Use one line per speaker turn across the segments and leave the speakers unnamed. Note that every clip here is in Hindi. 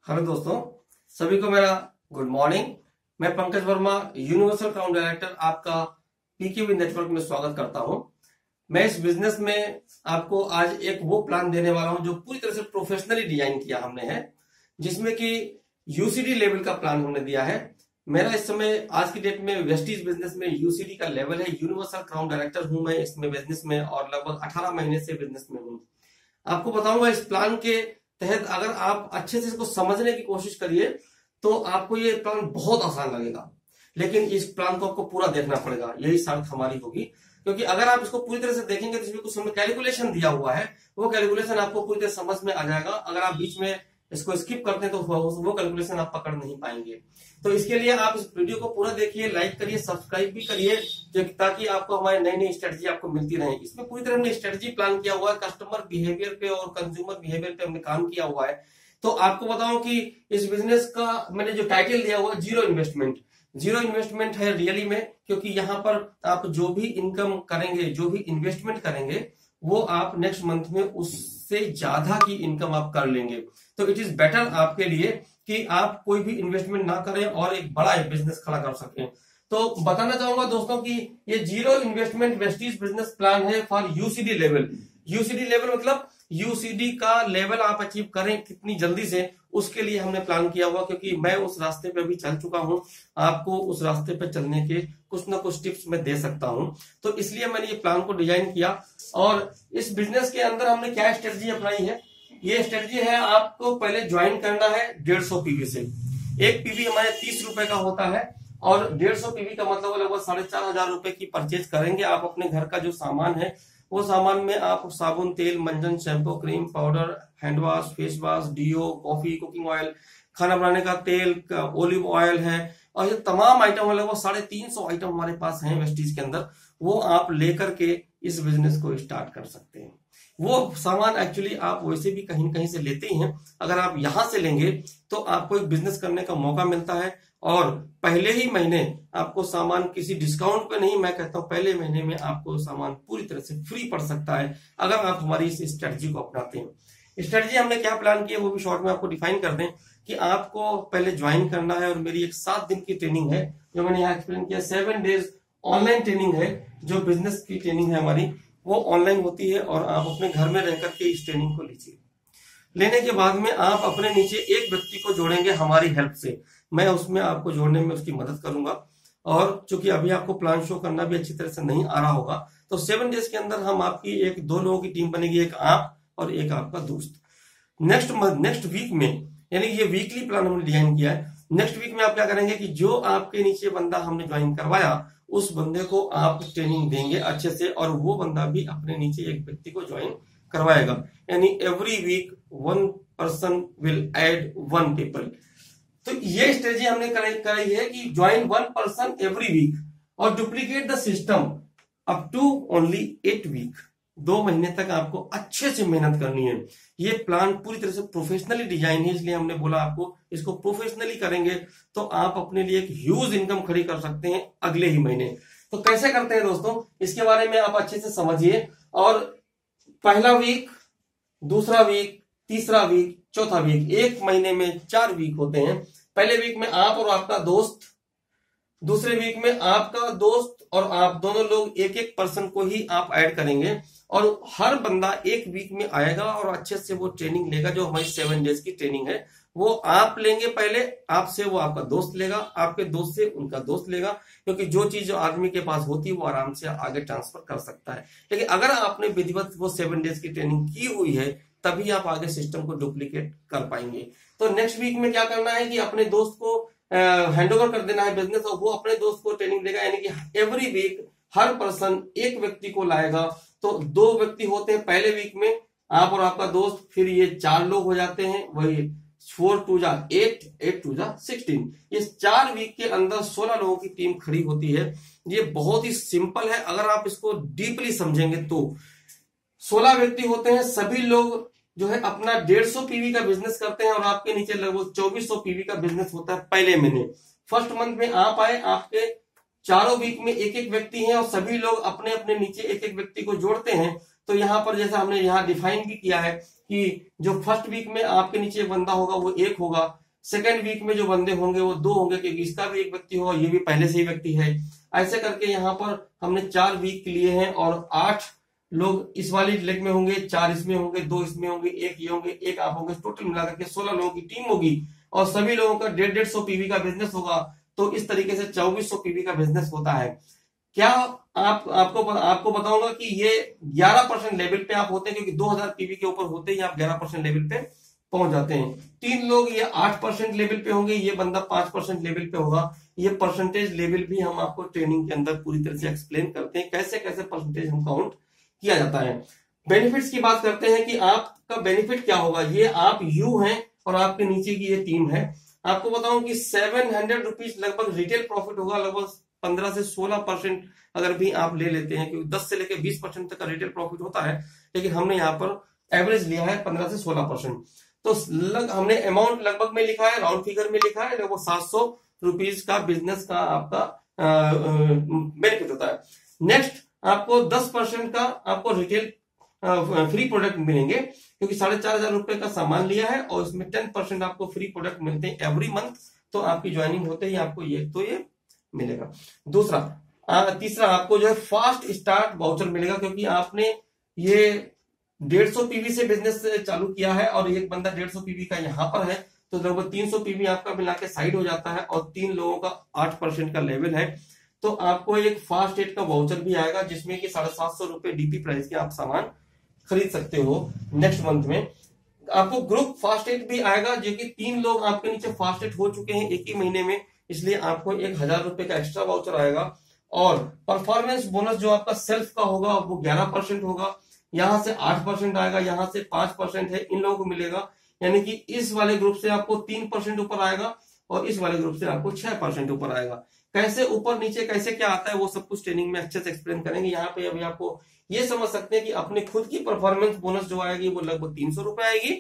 हेलो दोस्तों, सभी को मेरा गुड मॉर्निंग। मैं Pankaj Verma, universal crown director, आपका पीकेवी नेटवर्क में स्वागत करता हूं। मैं इस बिजनेस में आपको आज एक वो प्लान देने वाला हूं जो पूरी तरह से प्रोफेशनली डिजाइन किया हमने है, जिसमें कि यूसीडी लेवल का प्लान हमने दिया है। मेरा इस समय आज की डेट में वेस्टीज बिजनेस में यूसीडी का लेवल है। यूनिवर्सल क्राउन डायरेक्टर हूं मैं इसमें बिजनेस में, और लगभग 18 महीने से बिजनेस में हूं। आपको बताऊंगा इस प्लान के तहत अगर आप अच्छे से इसको समझने की कोशिश करिए तो आपको ये प्लान बहुत आसान लगेगा, लेकिन इस प्लान को आपको पूरा देखना पड़ेगा, यही शर्त हमारी होगी। क्योंकि अगर आप इसको पूरी तरह से देखेंगे तो इसमें कुछ समय कैलकुलेशन दिया हुआ है, वो कैलकुलेशन आपको पूरी तरह समझ में आ जाएगा। अगर आप बीच में इसको स्किप करते हैं तो वो कैलकुलेशन आप पकड़ नहीं पाएंगे। तो इसके लिए आप इस वीडियो को पूरा देखिए, लाइक करिए, सब्सक्राइब भी करिए, ताकि आपको हमारी नई नई स्ट्रेटजी आपको मिलती रहे। इसमें पूरी तरह हमने स्ट्रेटजी प्लान किया हुआ है, कस्टमर बिहेवियर पे और कंज्यूमर बिहेवियर पे हमने काम किया हुआ है। तो आपको बताऊं कि इस बिजनेस का मैंने जो टाइटल दिया हुआ है, जीरो इन्वेस्टमेंट है रियली में, क्योंकि यहाँ पर आप जो भी इनकम करेंगे, जो भी इन्वेस्टमेंट करेंगे, वो आप नेक्स्ट मंथ में उससे ज्यादा की इनकम आप कर लेंगे। तो इट इज बेटर आपके लिए कि आप कोई भी इन्वेस्टमेंट ना करें और एक बड़ा बिजनेस खड़ा कर सकें। तो बताना चाहूंगा दोस्तों कि ये जीरो इन्वेस्टमेंट वेस्टीज बिजनेस प्लान है for UCD level. UCD level मतलब यूसीडी का लेवल आप अचीव करें कितनी जल्दी से, उसके लिए हमने प्लान किया हुआ। क्योंकि मैं उस रास्ते पे अभी चल चुका हूं, आपको उस रास्ते पे चलने के कुछ ना कुछ टिप्स मैं दे सकता हूं। तो इसलिए मैंने ये प्लान को डिजाइन किया। और इस बिजनेस के अंदर हमने क्या स्ट्रेटजी अपनाई है, ये स्ट्रेटजी है, आपको पहले ज्वाइन करना है 150 पीवी से। एक पीवी हमारे 30 रुपए का होता है, और 150 पीवी का मतलब लगभग 4500 रुपए की परचेज करेंगे। आप अपने घर का जो सामान है, वो सामान में आप साबुन, तेल, मंजन, shampoo, cream, powder, hand wash, face wash, deo, coffee, cooking oil, खाना बनाने का तेल, ओलिव ऑयल है, और ये तमाम आइटम लगभग 350 आइटम हमारे पास हैं वेस्टीज के अंदर। वो आप लेकर के इस बिजनेस को स्टार्ट कर सकते हैं। वो सामान एक्चुअली आप वैसे भी कहीं कहीं से लेते ही हैं। अगर आप यहां से लेंगे तो आपको एक बिजनेस करने का मौका मिलता है, और पहले ही महीने आपको सामान किसी डिस्काउंट पे नहीं, मैं कहता हूं पहले महीने में आपको सामान पूरी तरह से फ्री पड़ सकता है अगर आप हमारी इस स्ट्रेटजी को अपनाते हैं। स्ट्रेटजी हमने क्या प्लान की है वो भी शॉर्ट में आपको डिफाइन कर दें कि आपको पहले ज्वाइन करना है। और मेरी एक 7 दिन की ट्रेनिंग है जो मैंने यहाँ एक्सप्लेन किया। 7 डेज ऑनलाइन ट्रेनिंग है, जो बिजनेस की ट्रेनिंग है हमारी, वो ऑनलाइन होती है। और आप अपने घर में रहकर के इस ट्रेनिंग को लीजिए। लेने के बाद में आप अपने नीचे एक व्यक्ति को जोड़ेंगे हमारी हेल्प से। मैं उसमें आपको जोड़ने में उसकी मदद करूंगा। और चूंकि अभी आपको प्लान शो करना भी अच्छी तरह से नहीं आ रहा होगा, तो 7 डेज के अंदर हम आपकी 2 लोगों की टीम बनेगी, एक आप और एक आपका दोस्त। नेक्स्ट वीक में, यानी ये वीकली प्लान हमने डिजाइन किया है। नेक्स्ट वीक में आप क्या करेंगे कि जो आपके नीचे बंदा हमने ज्वाइन करवाया, उस बंदे को आप ट्रेनिंग देंगे अच्छे से, और वो बंदा भी अपने नीचे एक व्यक्ति को ज्वाइन करवाएगा। यानी every week 1 person will add 1 people. तो ये स्ट्रेटजी हमने कराई है कि ज्वाइन 1 पर्सन एवरी वीक, और duplicate the system up to only 8 week. 2 महीने तक आपको अच्छे से मेहनत करनी है। ये प्लान पूरी तरह से प्रोफेशनली डिजाइन है, इसलिए हमने बोला आपको इसको प्रोफेशनली करेंगे तो आप अपने लिए एक ह्यूज इनकम खड़ी कर सकते हैं अगले ही महीने। तो कैसे करते हैं दोस्तों, इसके बारे में आप अच्छे से समझिए। और पहला वीक, दूसरा वीक, तीसरा वीक, चौथा वीक, 1 महीने में 4 वीक होते हैं। पहले वीक में आप और आपका दोस्त, दूसरे वीक में आपका दोस्त और आप दोनों लोग एक पर्सन को ही आप ऐड करेंगे, और हर बंदा 1 वीक में आएगा और अच्छे से वो ट्रेनिंग लेगा। जो हमारी 7 डेज की ट्रेनिंग है वो आप लेंगे, पहले आपसे वो आपका दोस्त लेगा, आपके दोस्त से उनका दोस्त लेगा। क्योंकि जो चीज जो आदमी के पास होती है वो आराम से आगे ट्रांसफर कर सकता है। लेकिन अगर आपने विधिवत वो 7 डेज की ट्रेनिंग की हुई है, तभी आप आगे सिस्टम को डुप्लीकेट कर पाएंगे। तो नेक्स्ट वीक में क्या करना है कि अपने दोस्त को हैंडओवर कर देना है बिजनेस, और वो अपने दोस्त को ट्रेनिंग देगा। यानी कि एवरी वीक हर पर्सन एक व्यक्ति को लाएगा। तो 2 व्यक्ति होते हैं पहले वीक में, आप और आपका दोस्त, फिर ये 4 लोग हो जाते हैं। वही 4 2 जा 8, 8 2 जा 16। इस 4 वीक के अंदर 16 लोगों की टीम खड़ी होती है। ये बहुत ही सिंपल है, अगर आप इसको डीपली समझेंगे तो। 16 व्यक्ति होते हैं, सभी लोग जो है अपना 150 पीवी का बिजनेस करते हैं, और आपके नीचे लगभग 2400 पीवी का बिजनेस होता है पहले महीने। फर्स्ट मंथ में आप आए, आपके चारों वीक में एक व्यक्ति हैं, और सभी लोग अपने अपने नीचे एक व्यक्ति को जोड़ते हैं। तो यहाँ पर जैसा हमने यहाँ डिफाइन भी किया है कि जो फर्स्ट वीक में आपके नीचे बंदा होगा वो एक होगा, सेकेंड वीक में जो बंदे होंगे वो 2 होंगे, क्योंकि इसका भी एक व्यक्ति होगा, ये भी पहले से ही व्यक्ति है। ऐसे करके यहाँ पर हमने 4 वीक लिए हैं और 8 लोग इस वाली लेग में होंगे, 4 इसमें होंगे, 2 इसमें होंगे, 1 ये होंगे, 1 आप होंगे, टोटल मिलाकर के 16 लोगों की टीम होगी और सभी लोगों का 150 पीवी का बिजनेस होगा। तो इस तरीके से 2400 पीवी का बिजनेस होता है। क्या आपको बताऊंगा कि ये 11% लेवल पे आप होते हैं, क्योंकि 2000 पीवी के ऊपर होते ही आप 11% लेवल पे पहुंच जाते हैं। 3 लोग ये 8% लेवल पे होंगे, ये बंदा 5% लेवल पे होगा। ये परसेंटेज लेवल भी हम आपको ट्रेनिंग के अंदर पूरी तरह से एक्सप्लेन करते हैं, कैसे कैसे परसेंटेज हम काउंट किया जाता है। बेनिफिट्स की बात करते हैं कि आपका बेनिफिट क्या होगा। ये आप यू हैं और आपके नीचे की ये टीम है। आपको बताऊं कि 700 रुपीज लगभग रिटेल प्रॉफिट होगा, लगभग 15 से 16% अगर भी आप ले लेते हैं, क्योंकि 10 से लेकर 20% तक का रिटेल प्रॉफिट होता है, लेकिन हमने यहाँ पर एवरेज लिया है 15 से 16%। तो हमने अमाउंट लगभग में लिखा है, राउंड फिगर में लिखा है, लगभग 700 रुपीज का बिजनेस का आपका बेनिफिट होता है। नेक्स्ट आपको 10% का आपको रिटेल फ्री प्रोडक्ट मिलेंगे, क्योंकि 4500 रुपए का सामान लिया है और इसमें 10% आपको फ्री प्रोडक्ट मिलते हैं एवरी मंथ। तो आपकी ज्वाइनिंग होते ही आपको ये मिलेगा। तीसरा आपको जो है फास्ट स्टार्ट वाउचर मिलेगा, क्योंकि आपने ये 150 पीवी से बिजनेस चालू किया है और एक बंदा 150 पीवी का यहाँ पर है, तो लगभग 300 पीवी आपका मिला के साइड हो जाता है और 3 लोगों का 8% का लेवल है। तो आपको एक फास्ट एड का वाउचर भी आएगा, जिसमें कि 750 रुपए डीपी प्राइस के आप सामान खरीद सकते हो। नेक्स्ट मंथ में आपको ग्रुप फास्ट एड भी आएगा, जो कि 3 लोग आपके नीचे फास्ट एड हो चुके हैं एक ही महीने में, इसलिए आपको 1000 रुपए का एक्स्ट्रा वाउचर आएगा। और परफॉर्मेंस बोनस जो आपका सेल्फ का होगा वो 11% होगा, यहां से 8% आएगा, यहां से 5% है, इन लोगों को मिलेगा। यानी कि इस वाले ग्रुप से आपको 3% ऊपर आएगा और इस वाले ग्रुप से आपको 6% ऊपर आएगा। कैसे ऊपर नीचे कैसे क्या आता है वो सब कुछ ट्रेनिंग में अच्छे से एक्सप्लेन करेंगे। यहाँ पे अभी आपको ये समझ सकते हैं कि अपनी खुद की परफॉर्मेंस बोनस जो आएगी वो लगभग 300 रुपए आएगी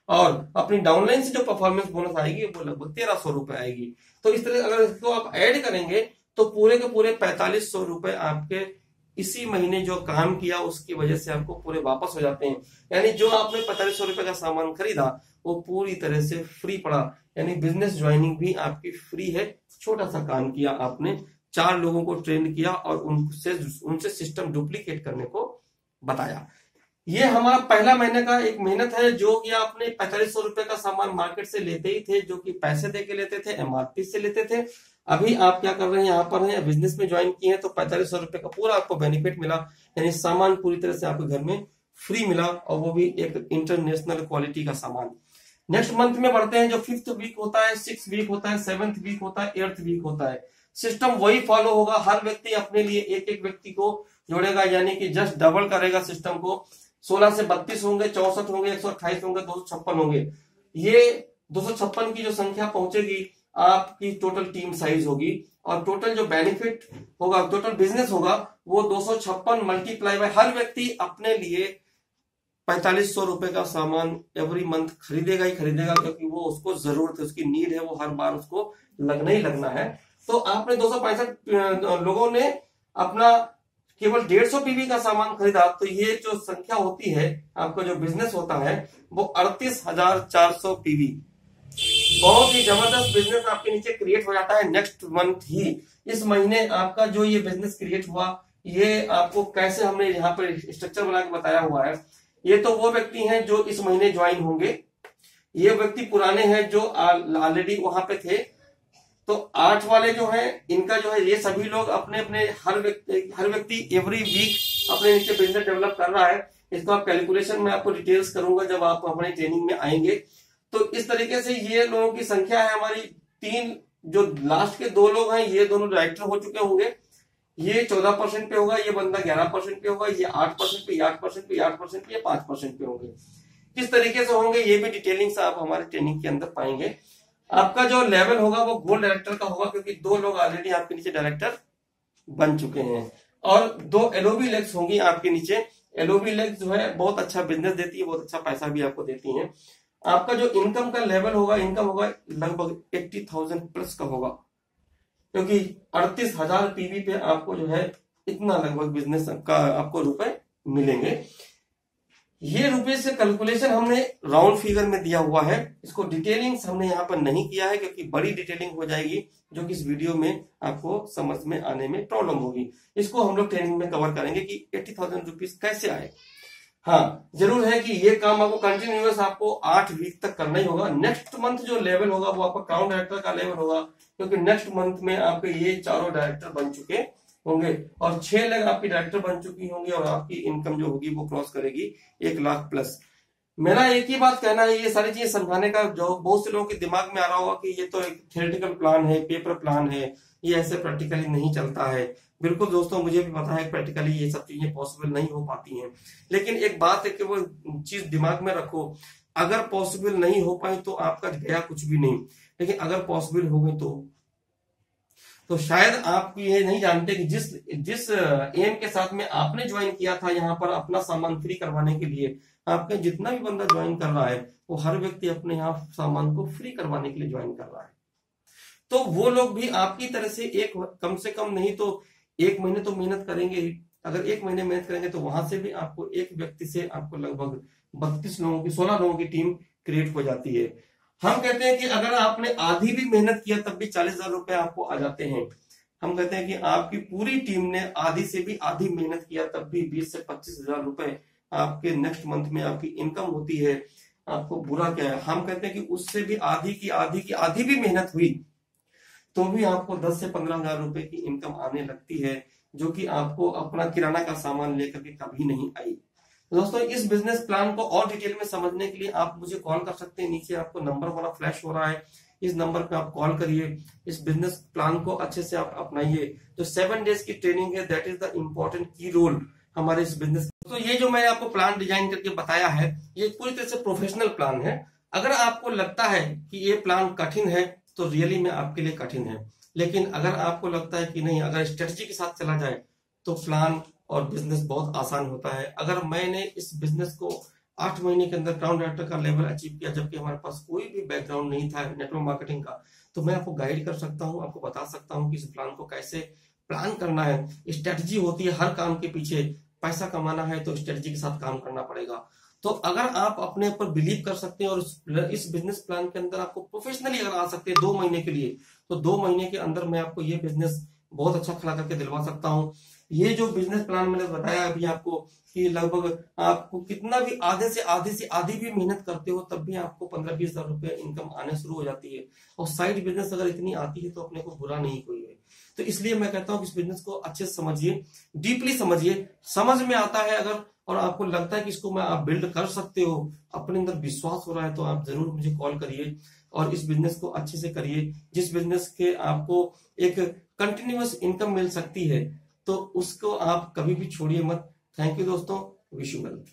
और अपनी डाउनलाइन से जो परफॉर्मेंस बोनस आएगी वो लगभग 1300 रुपए आएगी। तो इस तरह अगर इसको आप ऐड करेंगे तो पूरे के पूरे 4500 रुपए आपके इसी महीने जो काम किया उसकी वजह से आपको पूरे वापस हो जाते हैं। यानी जो आपने 4500 रुपए का सामान खरीदा वो पूरी तरह से फ्री पड़ा, यानी बिजनेस ज्वाइनिंग भी आपकी फ्री है। छोटा सा काम किया आपने, 4 लोगों को ट्रेन किया और उनसे सिस्टम डुप्लीकेट करने को बताया। ये हमारा पहला महीने का एक मेहनत है, जो कि आपने 4500 रुपए का सामान मार्केट से लेते ही थे, जो कि पैसे दे के लेते थे, एमआरपी से लेते थे। अभी आप क्या कर रहे हैं, यहाँ पर हैं, बिजनेस में ज्वाइन किए हैं, तो 4500 रुपए का पूरा आपको बेनिफिट मिला, यानी सामान पूरी तरह से आपके घर में फ्री मिला और वो भी एक इंटरनेशनल क्वालिटी का सामान। नेक्स्ट मंथ में बढ़ते हैं, जो 5th वीक होता है, 6th वीक होता है, 7th वीक होता है, 8th वीक होता है। सिस्टम वही फॉलो होगा, हर व्यक्ति अपने लिए एक एक व्यक्ति को जोड़ेगा, यानी कि जस्ट डबल करेगा सिस्टम को। 16 से 32 होंगे, 64 होंगे, 128 होंगे, 256 होंगे। ये 256 की जो संख्या पहुंचेगी आपकी टोटल टीम साइज होगी और टोटल जो बेनिफिट होगा, टोटल बिजनेस होगा वो 256 मल्टीप्लाई बाय हर व्यक्ति अपने लिए 4500 रुपए का सामान एवरी मंथ खरीदेगा ही खरीदेगा, क्योंकि वो उसको जरूरत है, उसकी नीड है, वो हर बार उसको लगना ही लगना है। तो आपने 265 लोगों ने अपना केवल 150 पीवी का सामान खरीदा, तो ये जो संख्या होती है, आपका जो बिजनेस होता है वो 38,400 पीवी। बहुत ही जबरदस्त बिजनेस आपके नीचे क्रिएट हो जाता है नेक्स्ट मंथ ही। इस महीने आपका जो ये बिजनेस क्रिएट हुआ, ये आपको कैसे हमने यहाँ पर स्ट्रक्चर बना के बताया हुआ है। ये तो वो व्यक्ति हैं जो इस महीने ज्वाइन होंगे, ये व्यक्ति पुराने हैं जो ऑलरेडी वहां पे थे। तो 8 वाले जो हैं, इनका जो है ये सभी लोग अपने अपने हर व्यक्ति एवरी वीक अपने नीचे बिजनेस डेवलप कर रहा है। इसको आप कैलकुलेशन में आपको डिटेल्स करूंगा जब आप हमारी ट्रेनिंग में आएंगे। तो इस तरीके से ये लोगों की संख्या है हमारी। 3 जो लास्ट के 2 लोग हैं, ये दोनों डायरेक्टर हो चुके होंगे। ये 14% पे होगा, ये बंदा 11% पे होगा, ये 8% पे, 8% पे, 8% पे, 5% पे होंगे। किस तरीके से होंगे ये भी डिटेलिंग से आप हमारे ट्रेनिंग के अंदर पाएंगे। आपका जो लेवल होगा वो गोल्ड डायरेक्टर का होगा, क्योंकि 2 लोग ऑलरेडी आपके नीचे डायरेक्टर बन चुके हैं और 2 एलओबी लेग्स होंगी आपके नीचे। एलओबी लेग्स जो है बहुत अच्छा बिजनेस देती है, बहुत अच्छा पैसा भी आपको देती है। आपका जो इनकम का लेवल होगा, इनकम होगा लगभग 80,000 प्लस का होगा, क्योंकि 38,000 पीवी पे आपको जो है इतना लगभग बिजनेस का आपको रुपए मिलेंगे। ये रुपए से कैलकुलेशन हमने राउंड फिगर में दिया हुआ है, इसको डिटेलिंग हमने यहाँ पर नहीं किया है क्योंकि बड़ी डिटेलिंग हो जाएगी जो कि इस वीडियो में आपको समझ में आने में प्रॉब्लम होगी। इसको हम लोग ट्रेनिंग में कवर करेंगे कि 80,000 रुपीज कैसे आए। हाँ, जरूर है कि ये काम आपको कंटिन्यूअस आपको 8 वीक तक करना ही होगा। नेक्स्ट मंथ जो लेवल होगा वो आपका अकाउंट डायरेक्टर का लेवल होगा, क्योंकि नेक्स्ट मंथ में आपके ये चारों डायरेक्टर बन चुके होंगे और 6 लाख आपकी डायरेक्टर बन चुकी होंगी और आपकी इनकम जो होगी वो क्रॉस करेगी 1 लाख प्लस। मेरा एक ही बात कहना है, ये सारी चीजें समझाने का जो बहुत से लोगों के दिमाग में आ रहा होगा कि ये तो एक थ्योरेटिकल प्लान है, पेपर प्लान है, ये ऐसे प्रैक्टिकली नहीं चलता है। बिल्कुल दोस्तों, मुझे भी पता है प्रैक्टिकली ये सब चीजें पॉसिबल नहीं हो पाती हैं, लेकिन एक बात है कि वो चीज दिमाग में रखो, अगर पॉसिबल नहीं हो पाई तो आपका गया कुछ भी नहीं, लेकिन अगर पॉसिबल हो गई तो शायद आप ये नहीं जानते कि जिस एम के साथ में आपने ज्वाइन किया था यहाँ पर अपना सामान फ्री करवाने के लिए, आपके जितना भी बंदा ज्वाइन कर रहा है वो हर व्यक्ति अपने यहाँ सामान को फ्री करवाने के लिए ज्वाइन कर रहा है। तो वो लोग भी आपकी तरह से कम से कम नहीं तो 1 महीने तो मेहनत करेंगे ही। अगर 1 महीने मेहनत करेंगे तो वहां से भी आपको एक व्यक्ति से आपको लगभग 32 लोगों की 16 लोगों की टीम क्रिएट हो जाती है। हम कहते हैं कि अगर आपने आधी भी मेहनत किया तब भी 40,000 रुपए आपको आ जाते हैं। हम कहते हैं कि आपकी पूरी टीम ने आधी से भी आधी मेहनत किया तब भी 20 से 25,000 रुपए आपके नेक्स्ट मंथ में आपकी इनकम होती है। आपको बुरा क्या है, हम कहते हैं कि उससे भी आधी की आधी भी मेहनत हुई तो भी आपको 10 से 15,000 रुपए की इनकम आने लगती है, जो कि आपको अपना किराना का सामान लेकर के कभी नहीं आई। दोस्तों, इस बिजनेस प्लान को और डिटेल में समझने के लिए आप मुझे कॉल कर सकते हैं। नीचे आपको नंबर वाला फ्लैश हो रहा है, इस नंबर पे आप कॉल करिए। इस बिजनेस प्लान को अच्छे से आप अपनाइए। जो 7 डेज की ट्रेनिंग है, दैट इज द इम्पोर्टेंट की रोल हमारे इस बिजनेस। तो ये जो मैंने आपको प्लान डिजाइन करके बताया है, ये पूरी तरह से प्रोफेशनल प्लान है। अगर आपको लगता है कि ये प्लान कठिन है तो रियली में आपके लिए कठिन है, लेकिन अगर आपको लगता है कि नहीं, अगर स्ट्रेटजी के साथ चला जाए तो प्लान और बिजनेस बहुत आसान होता है। अगर मैंने इस बिजनेस को 8 महीने के अंदर अकाउंट डायरेक्टर का लेवल अचीव किया, जबकि हमारे पास कोई भी बैकग्राउंड नहीं था नेटवर्क मार्केटिंग का, तो मैं आपको गाइड कर सकता हूं, आपको बता सकता हूं कि इस प्लान को कैसे प्लान करना है। स्ट्रेटजी होती है हर काम के पीछे। पैसा कमाना है तो स्ट्रेटजी के साथ काम करना पड़ेगा। तो अगर आप अपने ऊपर बिलीव कर सकते हैं और इस बिजनेस प्लान के अंदर आपको प्रोफेशनली अगर आ सकते हैं 2 महीने के लिए, तो 2 महीने के अंदर मैं आपको ये बिजनेस बहुत अच्छा खड़ा करके दिलवा सकता हूँ। ये जो बिजनेस प्लान मैंने बताया अभी आपको कि लगभग आपको कितना भी आधे से आधी भी मेहनत करते हो तब भी आपको 15-20 हजार रुपए इनकम आने शुरू हो जाती है। और साइड बिजनेस अगर इतनी आती है तो अपने को बुरा नहीं कोई है। तो इसलिए मैं कहता हूँ कि इस बिजनेस को अच्छे से समझिए, डीपली समझिए। समझ में आता है अगर और आपको लगता है कि इसको मैं आप बिल्ड कर सकते हो, अपने अंदर विश्वास हो रहा है, तो आप जरूर मुझे कॉल करिए और इस बिजनेस को अच्छे से करिए। जिस बिजनेस के आपको एक कंटिन्यूअस इनकम मिल सकती है तो उसको आप कभी भी छोड़िए मत। थैंक यू दोस्तों, विश यू वेल।